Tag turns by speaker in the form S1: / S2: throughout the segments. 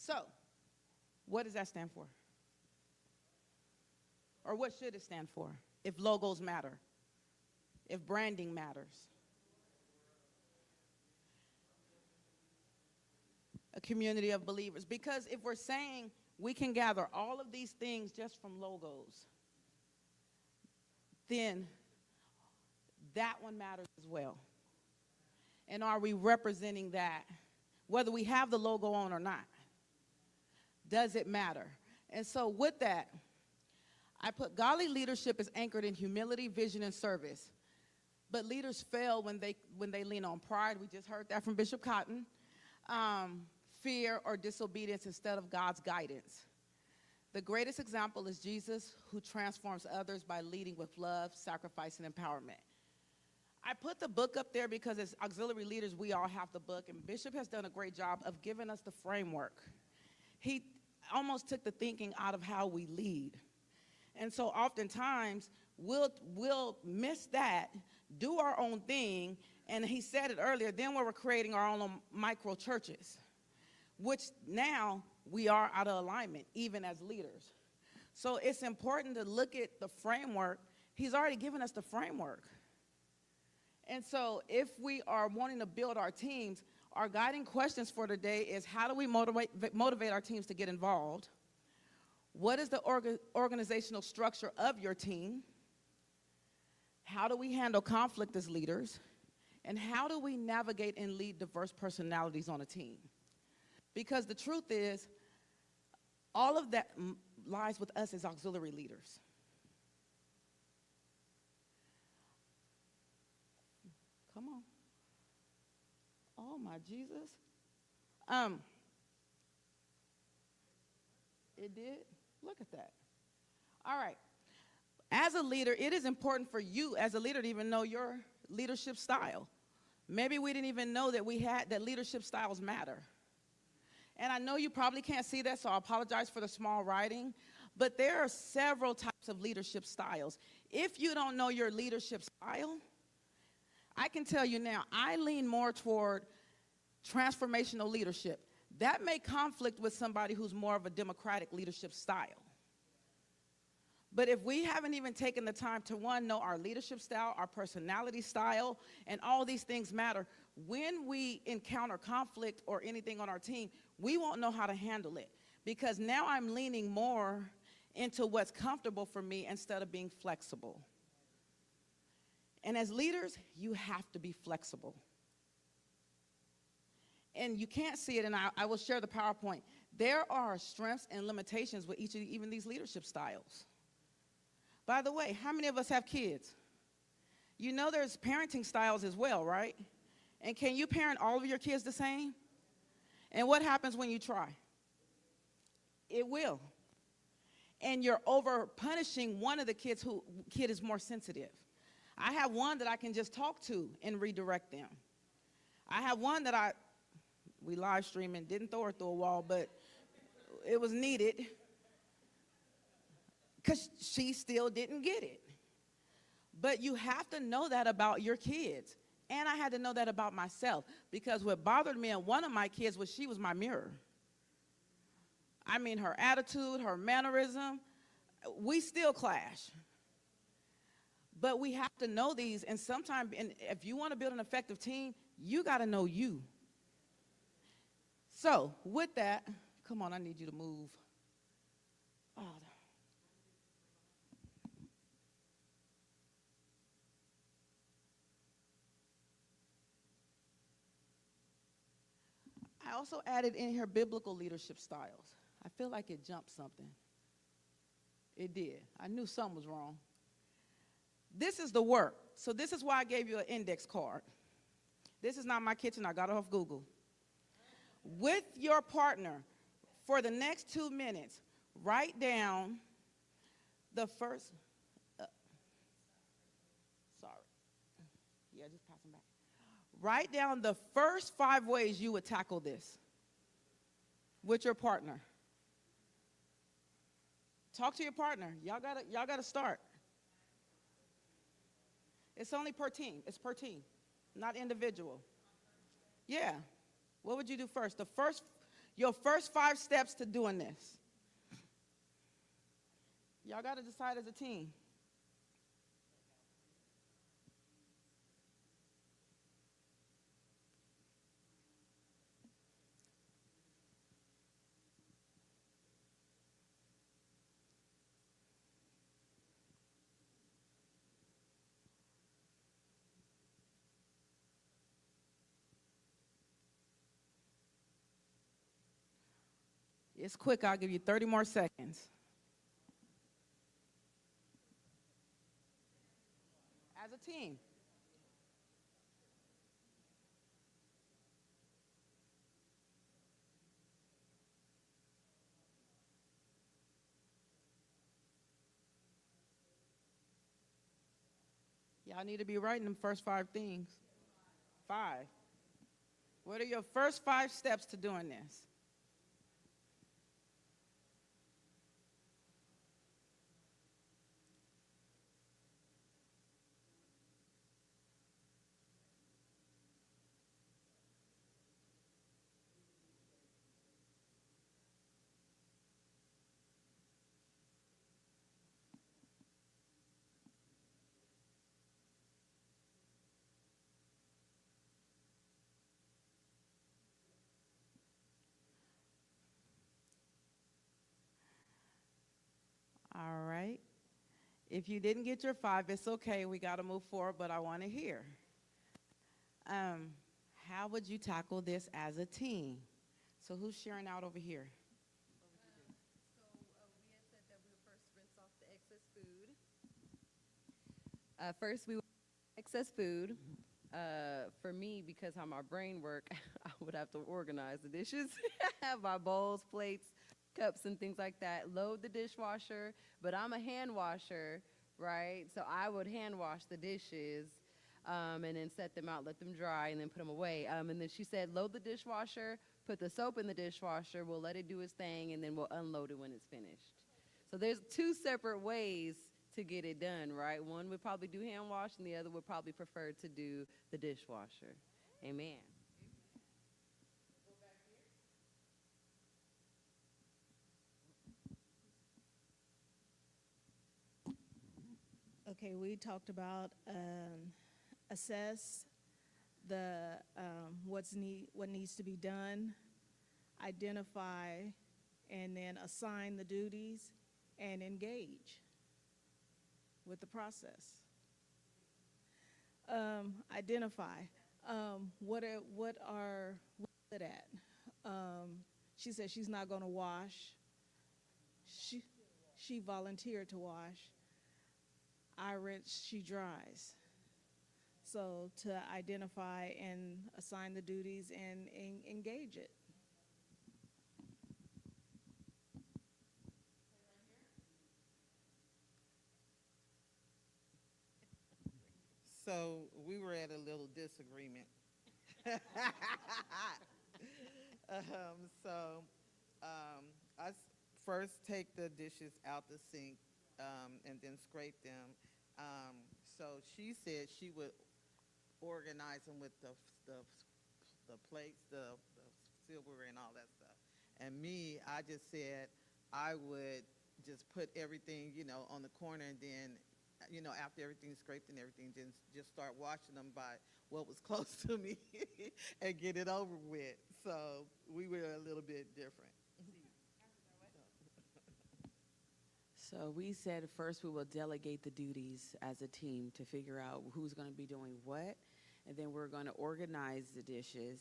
S1: So, what does that stand for? Or what should it stand for if logos matter, if branding matters? A community of believers. Because if we're saying we can gather all of these things just from logos, then that one matters as well. And are we representing that, whether we have the logo on or not? Does it matter? And so with that, I put godly leadership is anchored in humility, vision, and service. But leaders fail when they lean on pride. We just heard that from Bishop Cotton. Fear or disobedience instead of God's guidance. The greatest example is Jesus, who transforms others by leading with love, sacrifice, and empowerment. I put the book up there because as auxiliary leaders, we all have the book, and Bishop has done a great job of giving us the framework. He almost took the thinking out of how we lead. And so oftentimes, we'll miss that, do our own thing, and he said it earlier, then we're creating our own micro churches, which now we are out of alignment, even as leaders. So it's important to look at the framework. He's already given us the framework. And so if we are wanting to build our teams, our guiding questions for today is, how do we motivate our teams to get involved? What is the organizational structure of your team? How do we handle conflict as leaders? And how do we navigate and lead diverse personalities on a team? Because the truth is, all of that lies with us as auxiliary leaders. Come on. Oh, my Jesus. It did? Look at that. All right. As a leader, it is important for you as a leader to even know your leadership style. Maybe we didn't even know that leadership styles matter. And I know you probably can't see that, so I apologize for the small writing. But there are several types of leadership styles. If you don't know your leadership style, I can tell you now, I lean more toward transformational leadership. That may conflict with somebody who's more of a democratic leadership style. But if we haven't even taken the time to, one, know our leadership style, our personality style, and all these things matter, when we encounter conflict or anything on our team, we won't know how to handle it. Because now I'm leaning more into what's comfortable for me instead of being flexible. And as leaders, you have to be flexible. And you can't see it, and I will share the PowerPoint. There are strengths and limitations with each of even these leadership styles. By the way, how many of us have kids? You know there's parenting styles as well, right? And can you parent all of your kids the same? And what happens when you try? It will. And you're over punishing one of the kids who kid is more sensitive. I have one that I can just talk to and redirect them. I have one that we live streaming, didn't throw her through a wall, but it was needed because she still didn't get it. But you have to know that about your kids. And I had to know that about myself, because what bothered me in one of my kids was she was my mirror. I mean, her attitude, her mannerism, we still clash. But we have to know these, and sometimes, if you want to build an effective team, you got to know you. So, with that, come on, I need you to move. Oh. I also added in here biblical leadership styles. I feel like it jumped something. It did. I knew something was wrong. This is the work. So this is why I gave you an index card. This is not my kitchen. I got it off Google. With your partner, for the next 2 minutes, write down the first, just pass them back. Write down the first 5 ways you would tackle this with your partner. Talk to your partner. Y'all gotta start. It's only per team. It's per team, not individual. Yeah. What would you do first? Your first 5 steps to doing this. Y'all got to decide as a team. It's quick. I'll give you 30 more seconds. As a team. Y'all need to be writing them first 5 things. 5. What are your first 5 steps to doing this? All right. If you didn't get your 5, it's okay. We got to move forward, but I want to hear. How would you tackle this as a team? So who's sharing out over here?
S2: We had said that we would first rinse off the excess food. First, we would excess food. For me, because how my brain work, I would have to organize the dishes, have my bowls, plates, cups, and things like that. Load the dishwasher, but I'm a hand washer, right? So I would hand wash the dishes. And then set them out, let them dry, and then put them away. And then she said, load the dishwasher, put the soap in the dishwasher, we'll let it do its thing, and then we'll unload it when it's finished. So there's 2 separate ways to get it done, right? One would probably do hand wash, and the other would probably prefer to do the dishwasher. Amen.
S3: Okay, we talked about assess the what needs to be done, identify, and then assign the duties, and engage with the process. Identify what are we good at. She said she's not going to wash. She volunteered to wash. I rinse, she dries. So to identify and assign the duties and engage it.
S4: So we were at a little disagreement. So I first take the dishes out the sink and then scrape them. So she said she would organize them with the plates, the silverware, and all that stuff. And me, I just said I would just put everything, on the corner, and then, after everything's scraped and everything, then just start washing them by what was close to me and get it over with. So we were a little bit different.
S1: So we said first we will delegate the duties as a team to figure out who's going to be doing what, and then we're going to organize the dishes,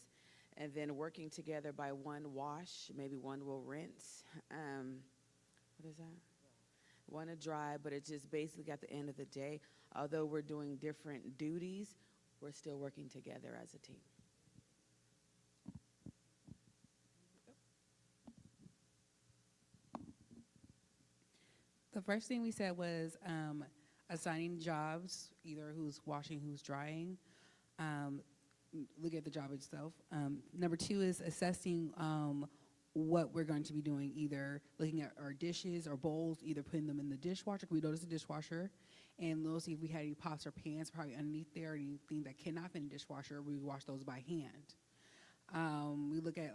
S1: and then working together by one wash, maybe one will rinse. What is that? One to dry, but it's just basically at the end of the day, although we're doing different duties, we're still working together as a team.
S5: The first thing we said was assigning jobs, either who's washing, who's drying. Look at the job itself. Number 2 is assessing what we're going to be doing, either looking at our dishes or bowls, either putting them in the dishwasher. We notice the dishwasher, and we'll see if we had any pots or pans probably underneath there, or anything that cannot fit in the dishwasher. We wash those by hand. We look at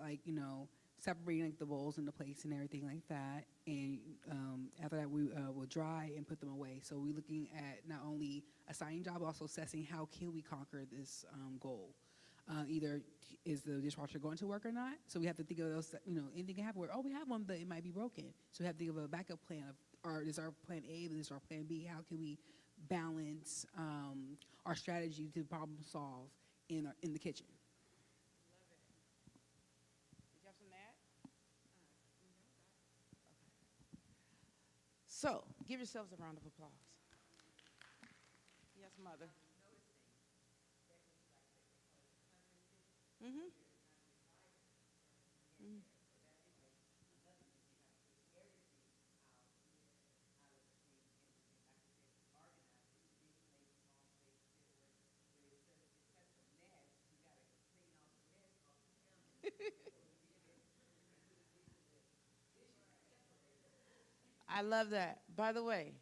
S5: separating like the bowls and the plates and everything like that. And after that, we will dry and put them away. So we're looking at not only assigning job, also assessing how can we conquer this goal. Either is the dishwasher going to work or not? So we have to think of those, anything can happen where, oh, we have one, but it might be broken. So we have to think of a backup plan of, or this is our plan A, but this is our plan B. How can we balance our strategy to problem solve in the kitchen?
S1: Did you have something to add? So, give yourselves a round of applause. Yes, Mother. Mm-hmm. Mm-hmm. I love that. By the way,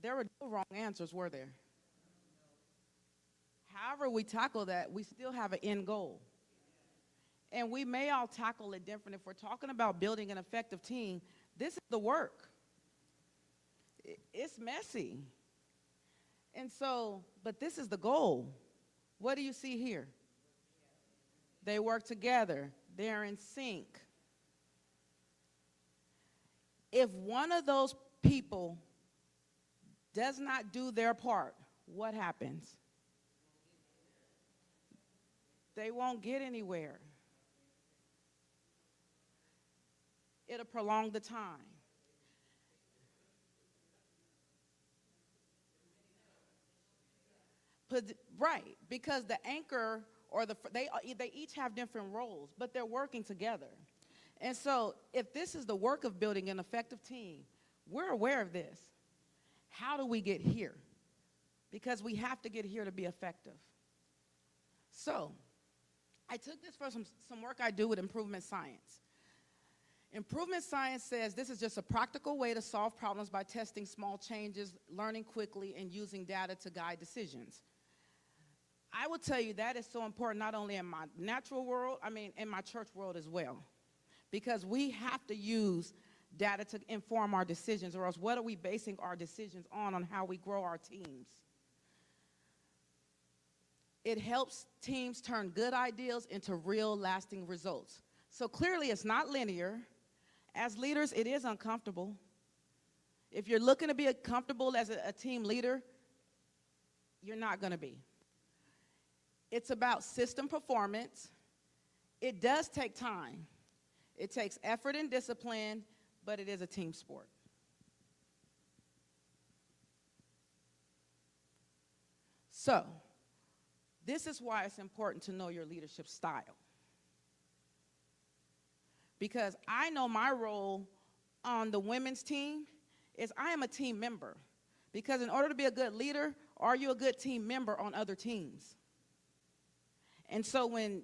S1: there were no wrong answers, were there? However we tackle that, we still have an end goal. And we may all tackle it different. If we're talking about building an effective team, this is the work. It's messy. And so, but this is the goal. What do you see here? They work together. They're in sync. If one of those people does not do their part, what happens? They won't get anywhere. It'll prolong the time. Right, because the anchor or they each have different roles, but they're working together. And so if this is the work of building an effective team, we're aware of this. How do we get here? Because we have to get here to be effective. So I took this from some work I do with improvement science. Improvement science says this is just a practical way to solve problems by testing small changes, learning quickly, and using data to guide decisions. I will tell you that is so important not only in my natural world, in my church world as well. Because we have to use data to inform our decisions, or else what are we basing our decisions on how we grow our teams? It helps teams turn good ideas into real lasting results. So clearly it's not linear. As leaders, it is uncomfortable. If you're looking to be comfortable as a team leader, you're not going to be. It's about system performance. It does take time. It takes effort and discipline, but it is a team sport. So, this is why it's important to know your leadership style. Because I know my role on the women's team is I am a team member. Because in order to be a good leader, are you a good team member on other teams? And so when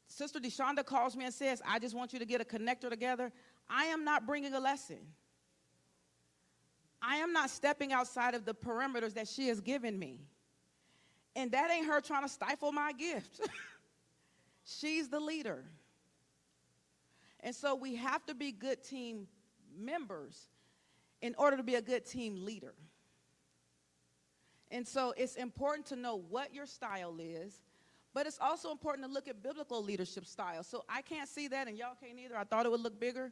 S1: Sister DeShonda calls me and says, I just want you to get a connector together, I am not bringing a lesson. I am not stepping outside of the perimeters that she has given me. And that ain't her trying to stifle my gift. She's the leader. And so we have to be good team members in order to be a good team leader. And so it's important to know what your style is, but it's also important to look at biblical leadership styles. So I can't see that, and y'all can't either. I thought it would look bigger.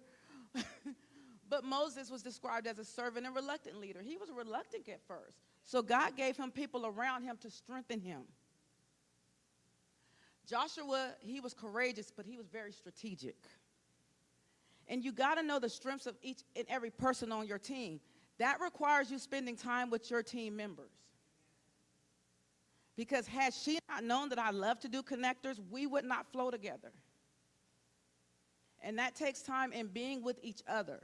S1: But Moses was described as a servant and reluctant leader. He was reluctant at first. So God gave him people around him to strengthen him. Joshua, he was courageous, but he was very strategic. And you got to know the strengths of each and every person on your team. That requires you spending time with your team members. Because had she not known that I love to do connectors, we would not flow together. And that takes time in being with each other.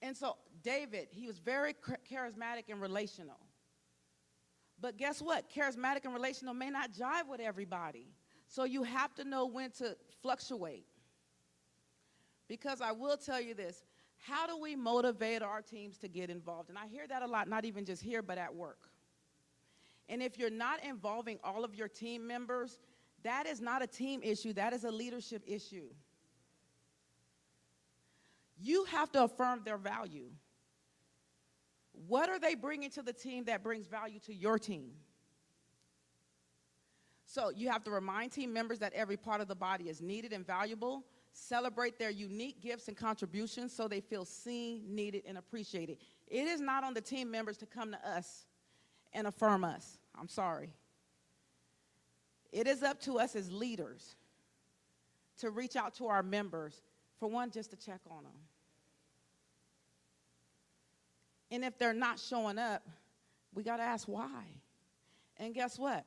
S1: And so David, he was very charismatic and relational. But guess what? Charismatic and relational may not jive with everybody. So you have to know when to fluctuate. Because I will tell you this, how do we motivate our teams to get involved? And I hear that a lot, not even just here, but at work. And if you're not involving all of your team members, That is not a team issue. That is a leadership issue. You have to affirm their value. What are they bringing to the team that brings value to your team? So you have to remind team members that every part of the body is needed and valuable. Celebrate their unique gifts and contributions so they feel seen, needed, and appreciated. It is not on the team members to come to us and affirm us. I'm sorry. It is up to us as leaders to reach out to our members, for one, just to check on them. And if they're not showing up, we got to ask why. And guess what?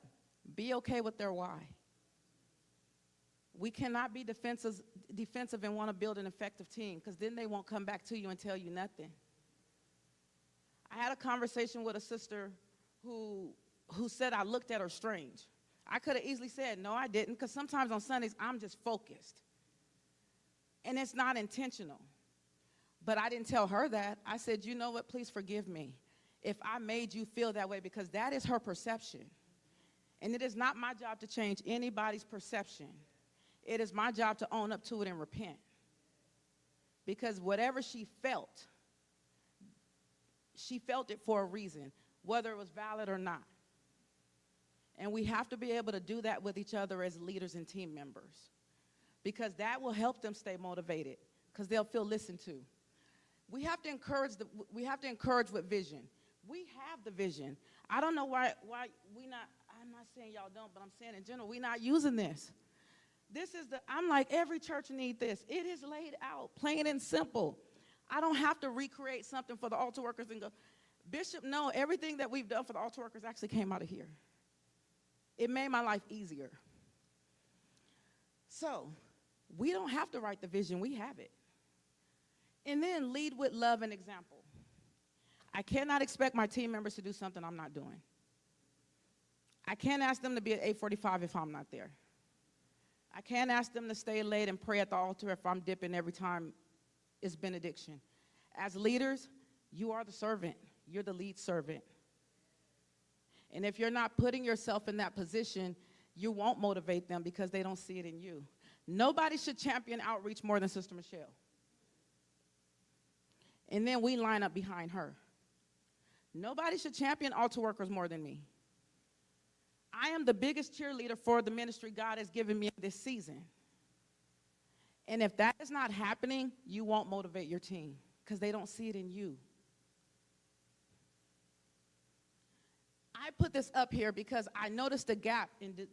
S1: Be okay with their why. We cannot be defensive and want to build an effective team, because then they won't come back to you and tell you nothing. I had a conversation with a sister who said I looked at her strange. I could have easily said, no, I didn't, because sometimes on Sundays I'm just focused. And it's not intentional. But I didn't tell her that. I said, you know what, please forgive me if I made you feel that way, because that is her perception. And it is not my job to change anybody's perception. It is my job to own up to it and repent. Because whatever she felt it for a reason, whether it was valid or not. And we have to be able to do that with each other as leaders and team members, because that will help them stay motivated, because they'll feel listened to. We have to encourage with vision. We have the vision. I don't know why we not, I'm not saying y'all don't, but I'm saying in general, we're not using this. I'm like, every church needs this. It is laid out, plain and simple. I don't have to recreate something for the altar workers and go, Bishop, no, everything that we've done for the altar workers actually came out of here. It made my life easier. So we don't have to write the vision. We have it. And then lead with love and example. I cannot expect my team members to do something I'm not doing. I can't ask them to be at 8:45 if I'm not there. I can't ask them to stay late and pray at the altar if I'm dipping every time it's benediction. As leaders, you are the servant. You're the lead servant. And if you're not putting yourself in that position, you won't motivate them because they don't see it in you. Nobody should champion outreach more than Sister Michelle. And then we line up behind her. Nobody should champion altar workers more than me. I am the biggest cheerleader for the ministry God has given me this season. And if that is not happening, you won't motivate your team because they don't see it in you. I put this up here because I noticed a gap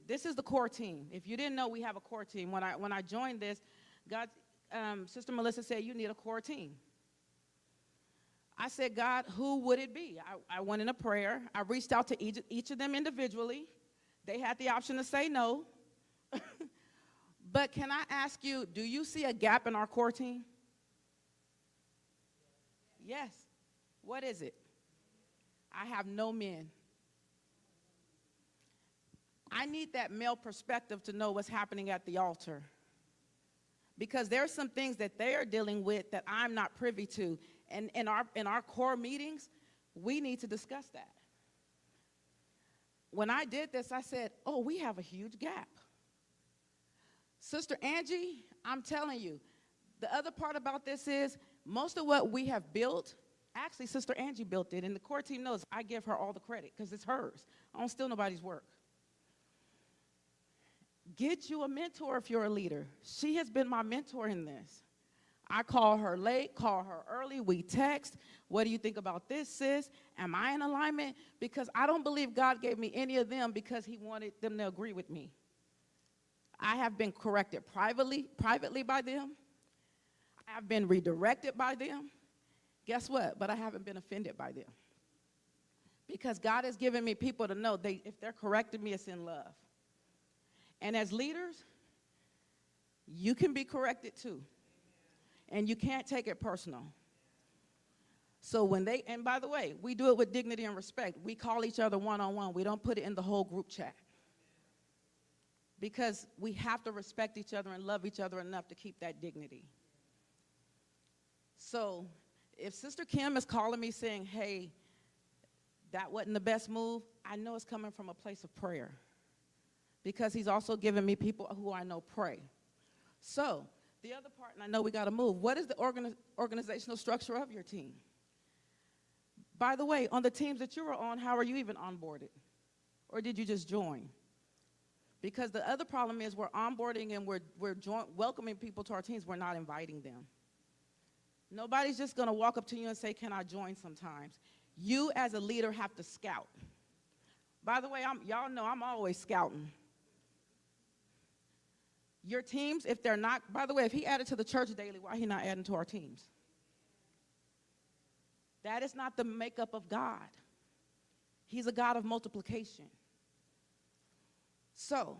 S1: this is the core team. If you didn't know, we have a core team. When I joined this, Sister Melissa said, you need a core team. I said, God, who would it be? I went in a prayer. I reached out to each of them individually. They had the option to say no. But can I ask you, do you see a gap in our core team? Yes. What is it? I have no men. I need that male perspective to know what's happening at the altar. Because there's some things that they are dealing with that I'm not privy to. And in our core meetings, we need to discuss that. When I did this, I said, oh, we have a huge gap. Sister Angie, I'm telling you, the other part about this is most of what we have built, actually Sister Angie built it, and the core team knows I give her all the credit because it's hers. I don't steal nobody's work. Get you a mentor if you're a leader. She has been my mentor in this. I call her late, call her early, we text. What do you think about this, sis? Am I in alignment? Because I don't believe God gave me any of them because he wanted them to agree with me. I have been corrected privately by them. I have been redirected by them. Guess what? But I haven't been offended by them. Because God has given me people to know if they're correcting me, it's in love. And as leaders, you can be corrected too. And you can't take it personal. So and by the way, we do it with dignity and respect. We call each other one-on-one. We don't put it in the whole group chat. Because we have to respect each other and love each other enough to keep that dignity. So if Sister Kim is calling me saying, hey, that wasn't the best move, I know it's coming from a place of prayer. because he's also given me people who I know pray. So the other part, and I know we got to move, what is the organizational structure of your team? By the way, on the teams that you were on, how are you even onboarded? Or did you just join? Because the other problem is we're onboarding and we're welcoming people to our teams. We're not inviting them. Nobody's just going to walk up to you and say, can I join sometimes? You as a leader have to scout. By the way, y'all know I'm always scouting. Your teams, if they're not, by the way, if he added to the church daily, why he not adding to our teams? That is not the makeup of God. He's a God of multiplication. So,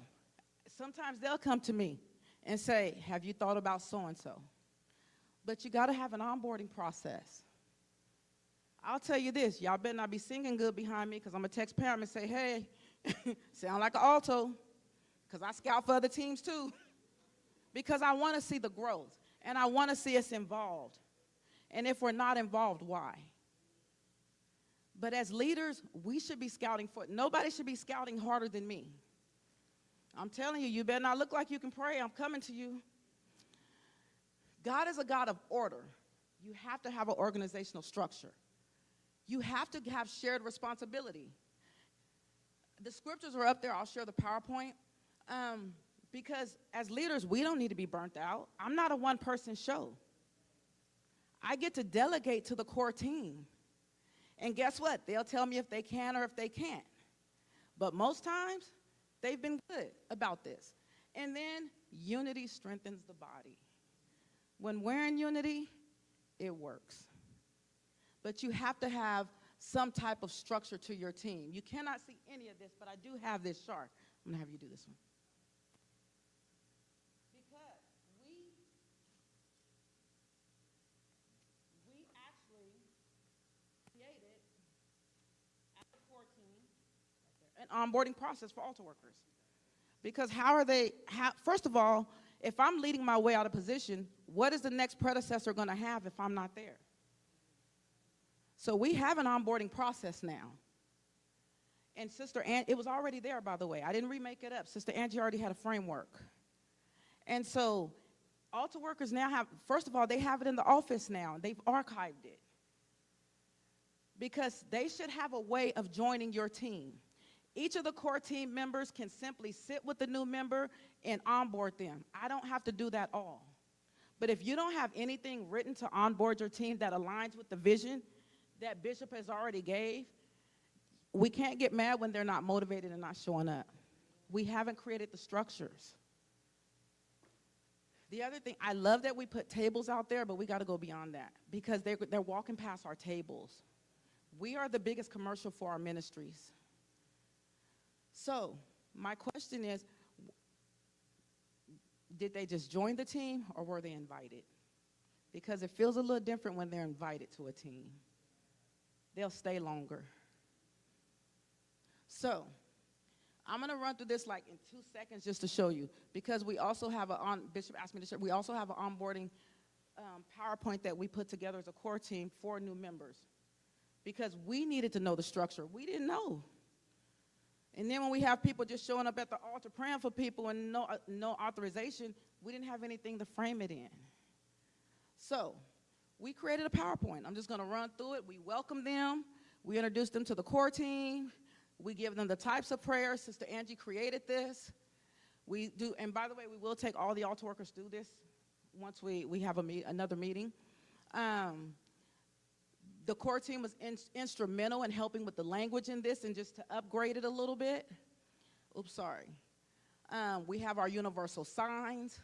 S1: sometimes they'll come to me and say, have you thought about so-and-so? But you got to have an onboarding process. I'll tell you this, y'all better not be singing good behind me because I'm going to text Pam and say, hey, sound like an alto, because I scout for other teams too. Because I want to see the growth, and I want to see us involved. And if we're not involved, why? But as leaders, we should be scouting for it. Nobody should be scouting harder than me. I'm telling you, you better not look like you can pray. I'm coming to you. God is a God of order. You have to have an organizational structure. You have to have shared responsibility. The scriptures are up there. I'll share the PowerPoint. Because as leaders, we don't need to be burnt out. I'm not a one-person show. I get to delegate to the core team. And guess what? They'll tell me if they can or if they can't. But most times, they've been good about this. And then unity strengthens the body. When we're in unity, it works. But you have to have some type of structure to your team. You cannot see any of this, but I do have this chart. I'm going to have you do this one. Because we actually created at the core team an onboarding process for altar workers. Because first of all, if I'm leading my way out of position, what is the next predecessor going to have if I'm not there? So we have an onboarding process now. And Sister Ann, it was already there, by the way. I didn't remake it up. Sister Angie already had a framework. And so altar workers now have, first of all, they have it in the office now. They've archived it. Because they should have a way of joining your team. Each of the core team members can simply sit with the new member and onboard them. I don't have to do that all. But if you don't have anything written to onboard your team that aligns with the vision that Bishop has already gave, we can't get mad when they're not motivated and not showing up. We haven't created the structures. The other thing, I love that we put tables out there, but we got to go beyond that because they're walking past our tables. We are the biggest commercial for our ministries. So my question is, did they just join the team or were they invited? Because it feels a little different when they're invited to a team. They'll stay longer. So I'm going to run through this like in 2 seconds just to show you, because we also have Bishop asked me to share, we also have an onboarding PowerPoint that we put together as a core team for new members, because we needed to know the structure. We didn't know. And then when we have people just showing up at the altar praying for people and no authorization, we didn't have anything to frame it in. So we created a PowerPoint. I'm just going to run through it. We welcome them. We introduce them to the core team. We give them the types of prayers. Sister Angie created this. We do, and by the way, we will take all the altar workers through this once we have another meeting. The core team was instrumental in helping with the language in this and just to upgrade it a little bit. Oops, sorry. We have our universal signs.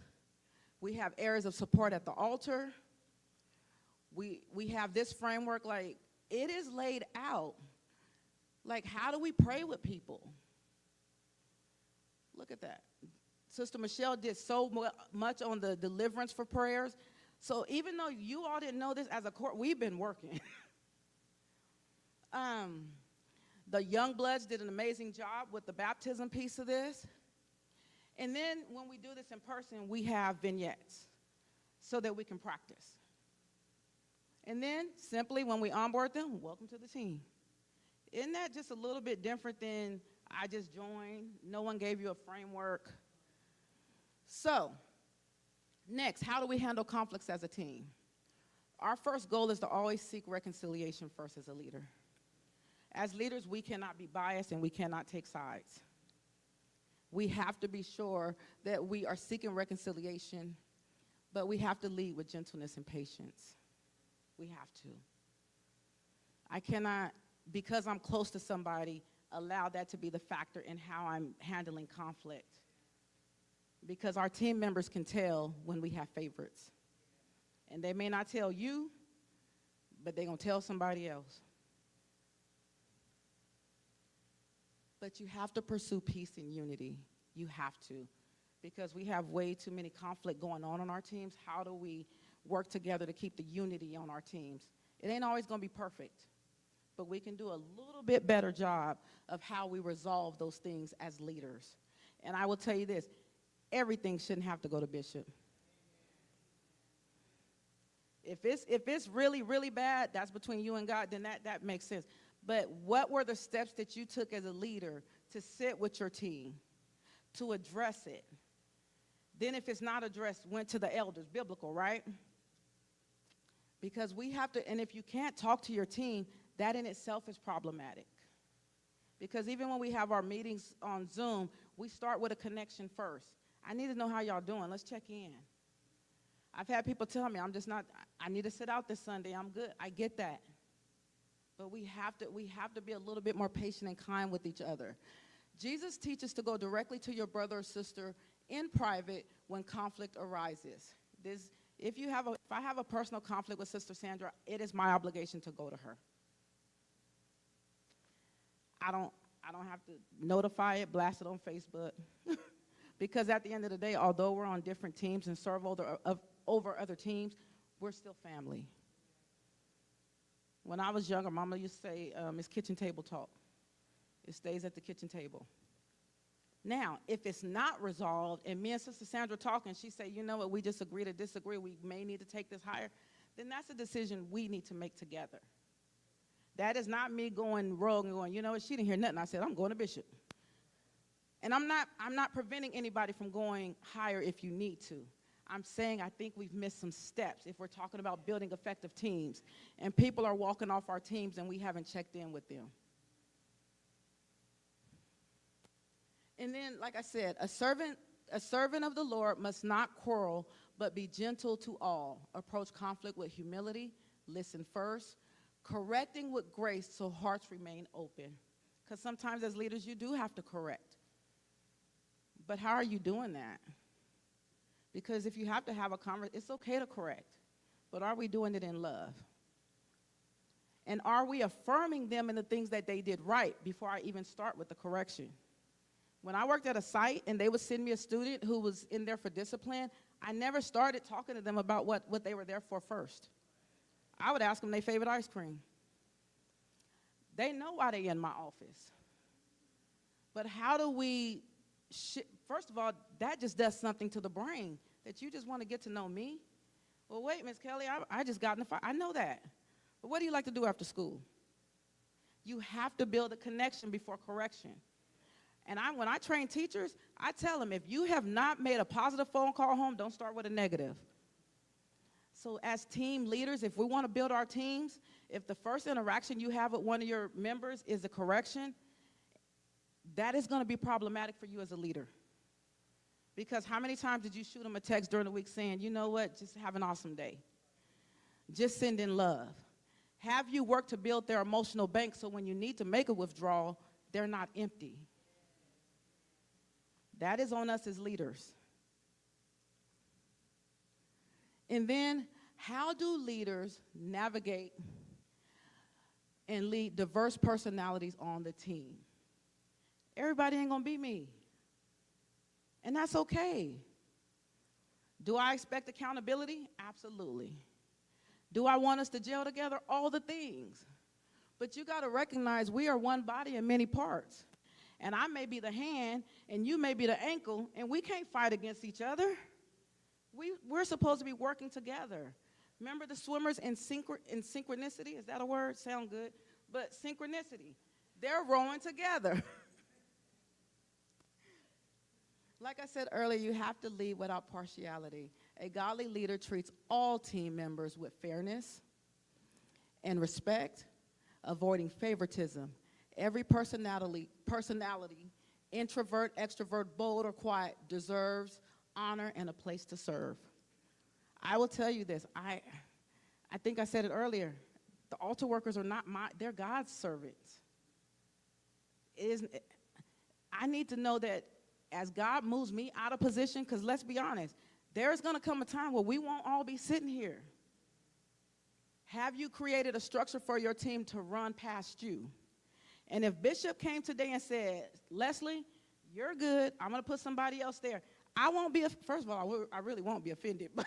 S1: We have areas of support at the altar. We have this framework, like, it is laid out. Like, how do we pray with people? Look at that. Sister Michelle did so much on the deliverance for prayers. So even though you all didn't know this, as a court, we've been working. The young bloods did an amazing job with the baptism piece of this. And then when we do this in person, we have vignettes so that we can practice. And then simply when we onboard them, welcome to the team. Isn't that just a little bit different than I just joined. No one gave you a framework. So, next, how do we handle conflicts as a team? Our first goal is to always seek reconciliation first as a leader. As leaders, we cannot be biased and we cannot take sides. We have to be sure that we are seeking reconciliation, but we have to lead with gentleness and patience. We have to. I cannot, because I'm close to somebody, allow that to be the factor in how I'm handling conflict. Because our team members can tell when we have favorites. And they may not tell you, but they're going to tell somebody else. But you have to pursue peace and unity. You have to. Because we have way too many conflict going on our teams. How do we work together to keep the unity on our teams? It ain't always going to be perfect. But we can do a little bit better job of how we resolve those things as leaders. And I will tell you this, everything shouldn't have to go to Bishop. If it's really, really bad, that's between you and God, then that makes sense. But what were the steps that you took as a leader to sit with your team, to address it? Then if it's not addressed, went to the elders, biblical, right? Because we have to, and if you can't talk to your team, that in itself is problematic. Because even when we have our meetings on Zoom, we start with a connection first. I need to know how y'all doing. Let's check in. I've had people tell me, I need to sit out this Sunday. I'm good. I get that. But we have to be a little bit more patient and kind with each other. Jesus teaches to go directly to your brother or sister in private when conflict arises. If I have a personal conflict with Sister Sandra, it is my obligation to go to her. I don't have to notify it, blast it on Facebook. Because at the end of the day, although we're on different teams and serve over other teams, we're still family. When I was younger, Mama used to say, it's kitchen table talk. It stays at the kitchen table. Now, if it's not resolved, and me and Sister Sandra talk, and she say, you know what, we just agree to disagree, we may need to take this higher, then that's a decision we need to make together. That is not me going rogue and going, you know what, she didn't hear nothing. I said, I'm going to Bishop. And I'm not preventing anybody from going higher if you need to. I'm saying I think we've missed some steps if we're talking about building effective teams. And people are walking off our teams and we haven't checked in with them. And then, like I said, a servant of the Lord must not quarrel, but be gentle to all. Approach conflict with humility, listen first, correcting with grace so hearts remain open. Because sometimes as leaders, you do have to correct. But how are you doing that? Because if you have to have a conversation, it's okay to correct. But are we doing it in love? And are we affirming them in the things that they did right before I even start with the correction? When I worked at a site and they would send me a student who was in there for discipline, I never started talking to them about what they were there for first. I would ask them their favorite ice cream. They know why they're in my office. But how do we, first of all, that just does something to the brain, that you just want to get to know me. Well, wait, Miss Kelly, I just got in the fight. I know that. But what do you like to do after school? You have to build a connection before correction. And when I train teachers, I tell them, if you have not made a positive phone call home, don't start with a negative. So as team leaders, if we want to build our teams, if the first interaction you have with one of your members is a correction, that is going to be problematic for you as a leader. Because how many times did you shoot them a text during the week saying, you know what, just have an awesome day. Just send in love. Have you worked to build their emotional bank so when you need to make a withdrawal, they're not empty? That is on us as leaders. And then, how do leaders navigate and lead diverse personalities on the team? Everybody ain't gonna be me. And that's okay. Do I expect accountability? Absolutely. Do I want us to gel together? All the things. But you gotta recognize we are one body in many parts. And I may be the hand, and you may be the ankle, and we can't fight against each other. We're supposed to be working together. Remember the swimmers in synchronicity? Is that a word? Sound good. But synchronicity. They're rowing together. Like I said earlier, you have to lead without partiality. A godly leader treats all team members with fairness and respect, avoiding favoritism. Every personality, introvert, extrovert, bold, or quiet, deserves honor and a place to serve. I will tell you this. I think I said it earlier. The altar workers are not they're God's servants. I need to know that as God moves me out of position, because let's be honest, there's going to come a time where we won't all be sitting here. Have you created a structure for your team to run past you? And if Bishop came today and said, Leslie, you're good, I'm going to put somebody else there, I won't be, first of all, I really won't be offended. But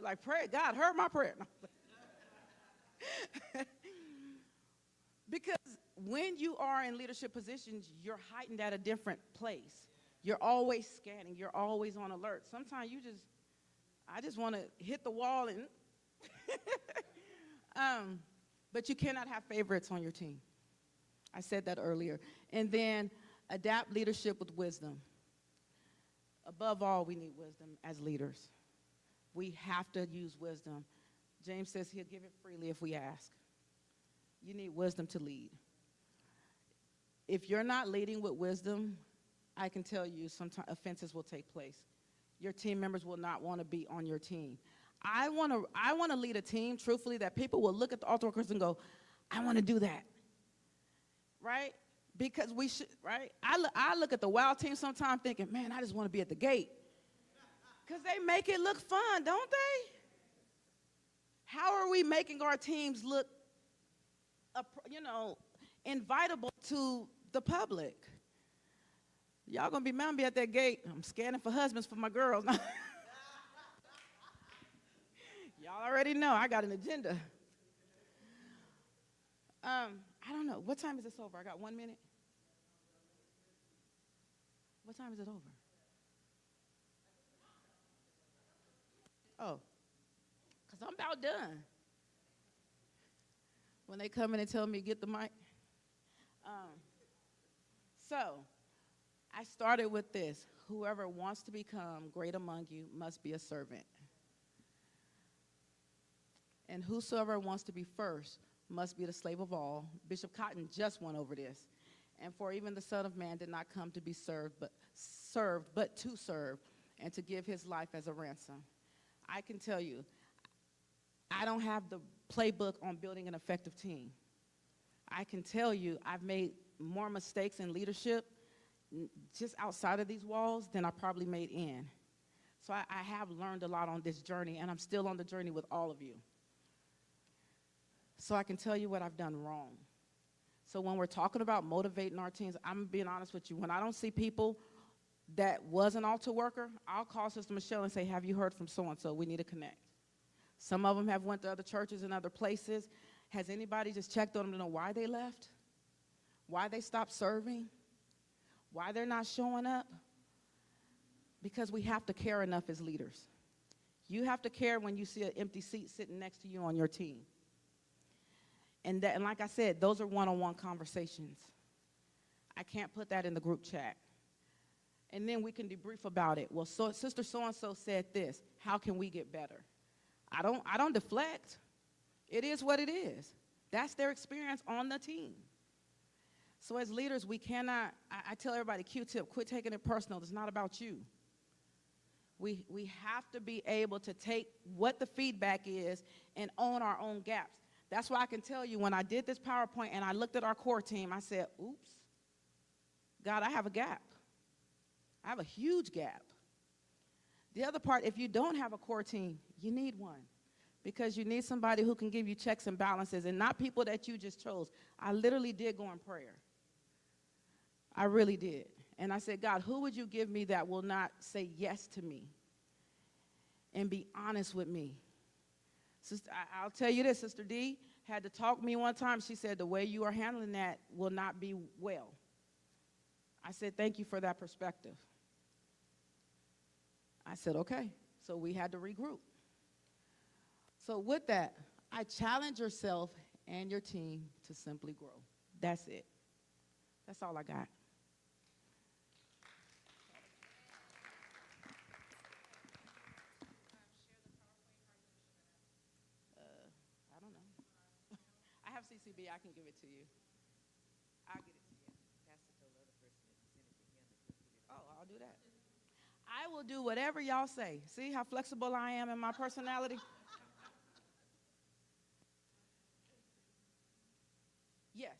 S1: like, pray, God heard my prayer. Because when you are in leadership positions, you're heightened at a different place. You're always scanning. You're always on alert. Sometimes I just want to hit the wall and, but you cannot have favorites on your team. I said that earlier. And then adapt leadership with wisdom. Above all, we need wisdom as leaders. We have to use wisdom. James says he'll give it freely if we ask. You need wisdom to lead. If you're not leading with wisdom, I can tell you sometimes offenses will take place. Your team members will not want to be on your team. I want to lead a team, truthfully, that people will look at the altar workers and go, I want to do that. Right? Because we should, right? I look at the WOW team sometimes thinking, man, I just want to be at the gate. Because they make it look fun, don't they? How are we making our teams look, invitable to the public? Y'all going to be mad at me at that gate. I'm scanning for husbands for my girls. Y'all already know I got an agenda. I don't know. What time is this over? I got 1 minute. What time is it over? Oh, because I'm about done. When they come in and tell me to get the mic. So, I started with this. Whoever wants to become great among you must be a servant. And whosoever wants to be first must be the slave of all. Bishop Cotton just went over this. And for even the Son of Man did not come to be served, but to serve, and to give his life as a ransom. I can tell you, I don't have the playbook on building an effective team. I can tell you I've made more mistakes in leadership just outside of these walls than I probably made in. So I have learned a lot on this journey, and I'm still on the journey with all of you. So I can tell you what I've done wrong. So when we're talking about motivating our teams, I'm being honest with you. When I don't see people that was an altar worker, I'll call Sister Michelle and say, have you heard from so-and-so? We need to connect. Some of them have went to other churches and other places. Has anybody just checked on them to know why they left? Why they stopped serving? Why they're not showing up? Because we have to care enough as leaders. You have to care when you see an empty seat sitting next to you on your team. And like I said, those are one-on-one conversations. I can't put that in the group chat. And then we can debrief about it. Well, Sister so-and-so said this. How can we get better? I don't deflect. It is what it is. That's their experience on the team. So as leaders, we cannot, I tell everybody, Q-tip, quit taking it personal. It's not about you. We have to be able to take what the feedback is and own our own gaps. That's why I can tell you when I did this PowerPoint and I looked at our core team, I said, oops, God, I have a gap. I have a huge gap. The other part, if you don't have a core team, you need one because you need somebody who can give you checks and balances and not people that you just chose. I literally did go in prayer. I really did. And I said, God, who would you give me that will not say yes to me and be honest with me? Sister, I'll tell you this, Sister D had to talk to me one time. She said, the way you are handling that will not be well. I said, thank you for that perspective. I said, okay. So we had to regroup. So with that, I challenge yourself and your team to simply grow. That's it. That's all I got. CCB, I can give it to you. I'll get it to you. Oh, I'll do that. I will do whatever y'all say. See how flexible I am in my personality? Yes.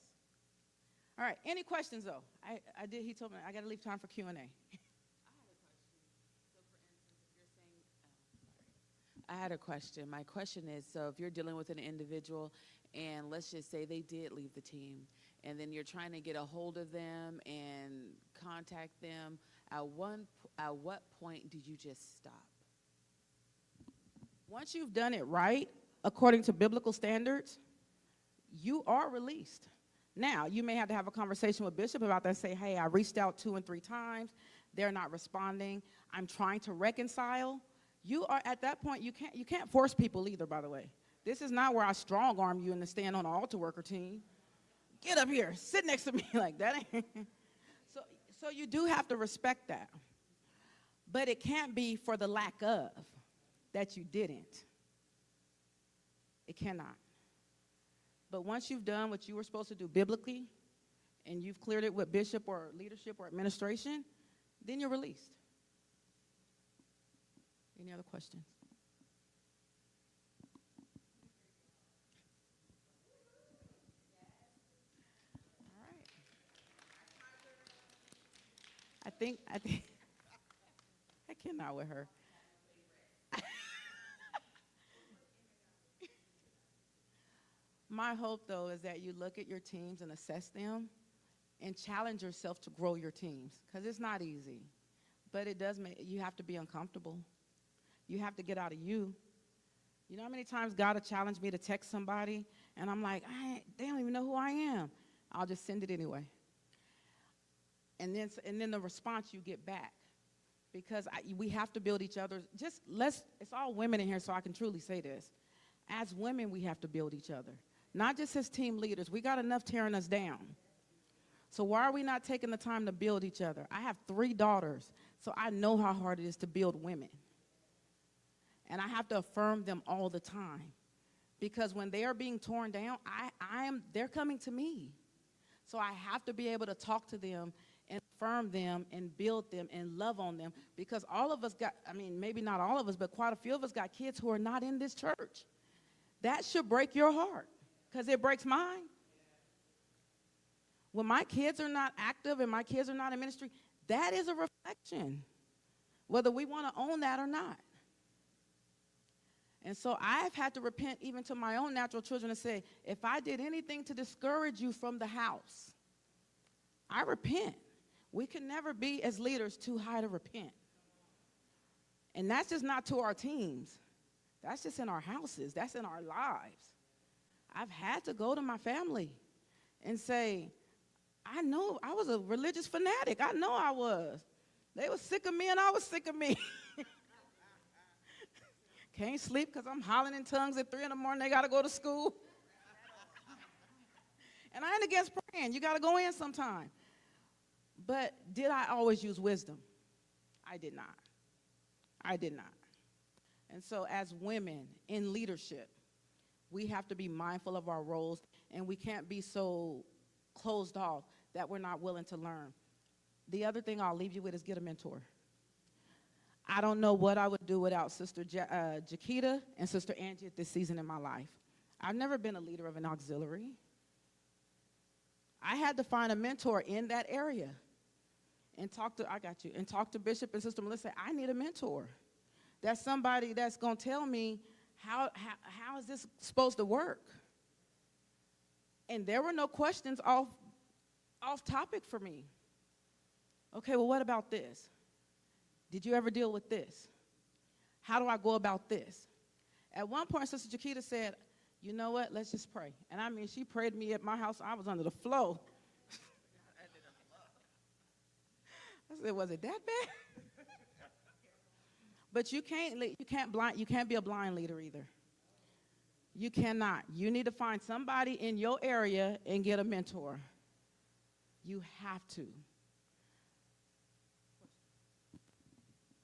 S1: All right. Any questions though? I did. He told me I got to leave time for Q&A.
S6: I had a question. My question is, so if you're dealing with an individual and let's just say they did leave the team and then you're trying to get a hold of them and contact them, at what point did you just stop?
S1: Once you've done it right, according to biblical standards, you are released. Now, you may have to have a conversation with Bishop about that and say, hey, I reached out 2 and 3 times. They're not responding. I'm trying to reconcile. You are at that point, you can't force people either, by the way. This is not where I strong arm you and to stand on an altar worker team. Get up here, sit next to me like that. So you do have to respect that. But it can't be for the lack of that you didn't. It cannot. But once you've done what you were supposed to do biblically, and you've cleared it with bishop or leadership or administration, then you're released. Any other questions? All right. I think I cannot with her. My hope, though, is that you look at your teams and assess them and challenge yourself to grow your teams, because it's not easy. But it does make, you have to be uncomfortable. You have to get out of you. You know how many times God will challenge me to text somebody, and I'm like, they don't even know who I am. I'll just send it anyway. And then the response you get back, because we have to build each other. It's all women in here, so I can truly say this. As women, we have to build each other. Not just as team leaders. We got enough tearing us down. So why are we not taking the time to build each other? I have 3 daughters, so I know how hard it is to build women. And I have to affirm them all the time. Because when they are being torn down, they're coming to me. So I have to be able to talk to them and affirm them and build them and love on them. Because all of us maybe not all of us, but quite a few of us got kids who are not in this church. That should break your heart, because it breaks mine. When my kids are not active and my kids are not in ministry, that is a reflection, whether we want to own that or not. And so I've had to repent even to my own natural children and say, if I did anything to discourage you from the house, I repent. We can never be, as leaders, too high to repent. And that's just not to our teams. That's just in our houses. That's in our lives. I've had to go to my family and say, I know I was a religious fanatic. I know I was. They were sick of me and I was sick of me. Can't sleep because I'm hollering in tongues at 3 in the morning. They got to go to school. And I ain't against praying. You got to go in sometime. But did I always use wisdom? I did not. I did not. And so as women in leadership, we have to be mindful of our roles, and we can't be so closed off that we're not willing to learn. The other thing I'll leave you with is get a mentor. I don't know what I would do without Sister Jaquita and Sister Angie at this season in my life. I've never been a leader of an auxiliary. I had to find a mentor in that area and talk to Bishop and Sister Melissa. I need a mentor. That's somebody that's going to tell me how is this supposed to work? And there were no questions off topic for me. Okay, well, what about this? Did you ever deal with this? How do I go about this? At one point, Sister Jaquita said, you know what, let's just pray. And I mean, she prayed me at my house. I was under the floor. I said, was it that bad? But you can't be a blind leader either. You cannot. You need to find somebody in your area and get a mentor. You have to.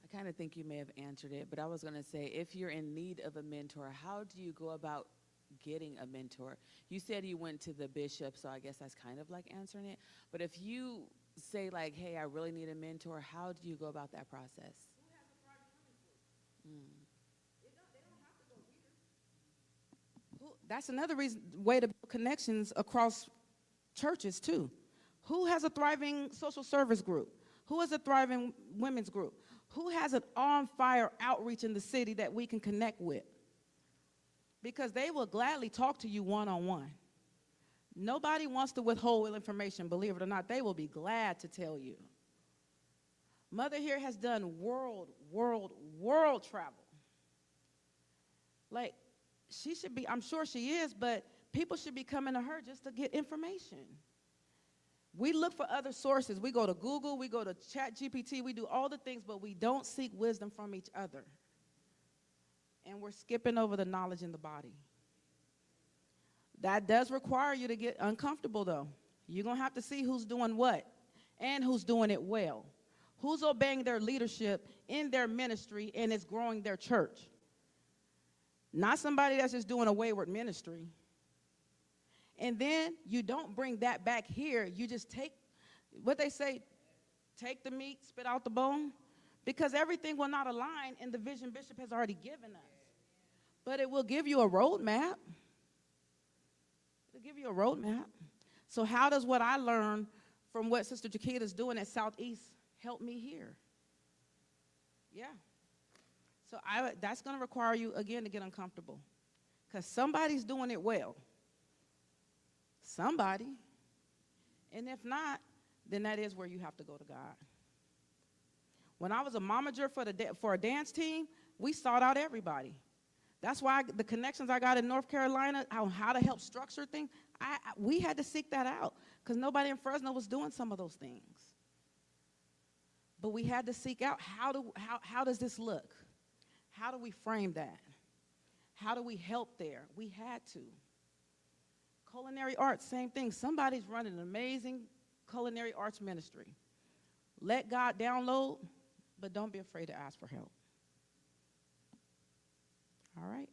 S6: I kind of think you may have answered it, but I was going to say, if you're in need of a mentor, how do you go about getting a mentor? You said you went to the bishop, so I guess that's kind of like answering it. But if you say like, hey, I really need a mentor, how do you go about that process?
S1: That's another way to build connections across churches too. Who has a thriving social service group? Who has a thriving women's group? Who has an on-fire outreach in the city that we can connect with? Because they will gladly talk to you one-on-one. Nobody wants to withhold information, believe it or not. They will be glad to tell you. Mother here has done world travel. Like, she should be, I'm sure she is, but people should be coming to her just to get information. We look for other sources. We go to Google, we go to ChatGPT, we do all the things, but we don't seek wisdom from each other. And we're skipping over the knowledge in the body. That does require you to get uncomfortable, though. You're going to have to see who's doing what and who's doing it well. Who's obeying their leadership in their ministry and is growing their church. Not somebody that's just doing a wayward ministry. And then you don't bring that back here. You just take, what they say, take the meat, spit out the bone. Because everything will not align in the vision Bishop has already given us. But it will give you a roadmap. It'll give you a roadmap. So how does what I learned from what Sister Jaquita is doing at Southeast help me here? Yeah. So that's going to require you, again, to get uncomfortable. Because somebody's doing it well. Somebody. And if not, then that is where you have to go to God. When I was a momager for a dance team, we sought out everybody. That's why the connections I got in North Carolina, how to help structure things, we had to seek that out because nobody in Fresno was doing some of those things. But we had to seek out how does this look? How do we frame that? How do we help there? We had to. Culinary arts, same thing. Somebody's running an amazing culinary arts ministry. Let God download, but don't be afraid to ask for help. All right.